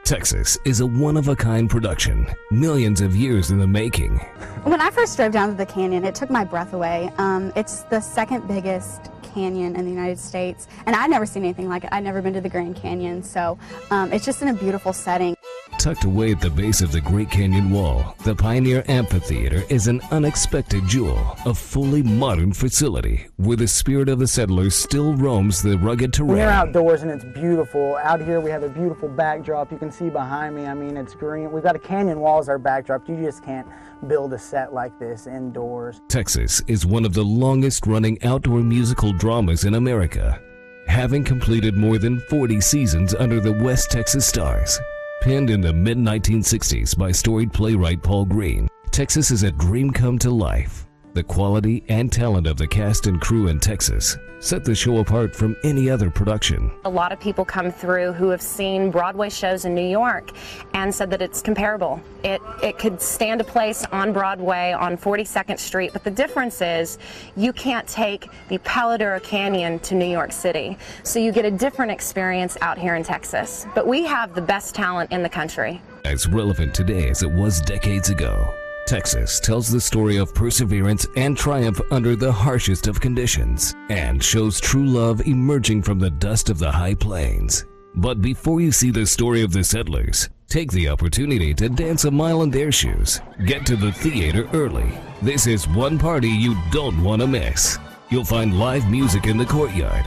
Texas is a one-of-a-kind production, millions of years in the making. When I first drove down to the canyon, it took my breath away. It's the second biggest canyon in the United States, and I'd never seen anything like it. I'd never been to the Grand Canyon, so it's just in a beautiful setting. Tucked away at the base of the Great Canyon Wall, the Pioneer Amphitheater is an unexpected jewel, a fully modern facility where the spirit of the settlers still roams the rugged terrain. We're outdoors and it's beautiful. Out here we have a beautiful backdrop. You can see behind me, I mean, it's green. We've got a canyon wall as our backdrop. You just can't build a set like this indoors. Texas is one of the longest-running outdoor musical dramas in America, having completed more than 40 seasons under the West Texas Stars. Penned in the mid-1960s by storied playwright Paul Green, Texas is a dream come to life. The quality and talent of the cast and crew in Texas set the show apart from any other production. A lot of people come through who have seen Broadway shows in New York and said that it's comparable. It could stand a place on Broadway on 42nd Street, but the difference is you can't take the Palo Duro Canyon to New York City. So you get a different experience out here in Texas. But we have the best talent in the country. As relevant today as it was decades ago, Texas tells the story of perseverance and triumph under the harshest of conditions and shows true love emerging from the dust of the high plains. But before you see the story of the settlers, take the opportunity to dance a mile in their shoes. Get to the theater early. This is one party you don't want to miss. You'll find live music in the courtyard.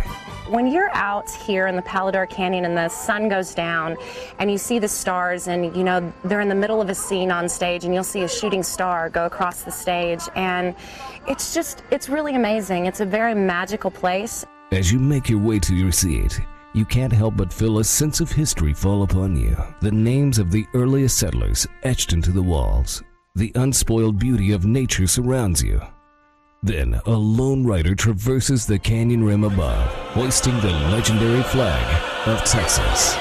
When you're out here in the Palo Duro Canyon and the sun goes down and you see the stars and you know they're in the middle of a scene on stage and you'll see a shooting star go across the stage, and it's really amazing. It's a very magical place. As you make your way to your seat, you can't help but feel a sense of history fall upon you. The names of the earliest settlers etched into the walls. The unspoiled beauty of nature surrounds you. Then, a lone rider traverses the canyon rim above, hoisting the legendary flag of Texas.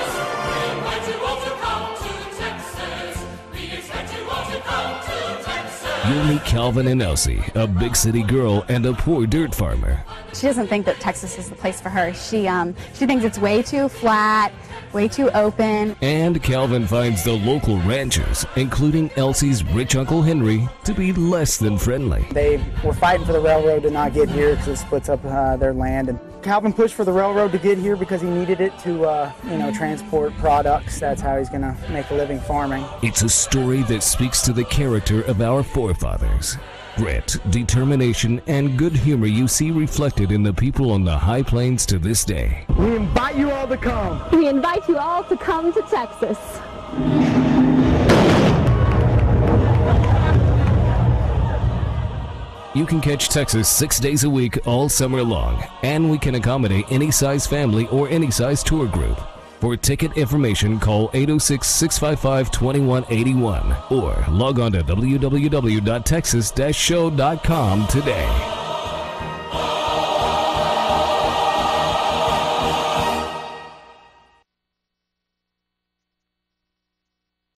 You'll meet Calvin and Elsie, a big city girl and a poor dirt farmer. She doesn't think that Texas is the place for her. She thinks it's way too flat, way too open. And Calvin finds the local ranchers, including Elsie's rich Uncle Henry, to be less than friendly. They were fighting for the railroad to not get here because it splits up their land. And Calvin pushed for the railroad to get here because he needed it to, transport products. That's how he's going to make a living farming. It's a story that speaks to the character of our forefathers. Grit, determination, and good humor you see reflected in the people on the high plains to this day. We invite you all to come. We invite you all to come to Texas. You can catch Texas 6 days a week all summer long, and we can accommodate any size family or any size tour group. For ticket information, call 806-655-2181 or log on to www.texas-show.com today.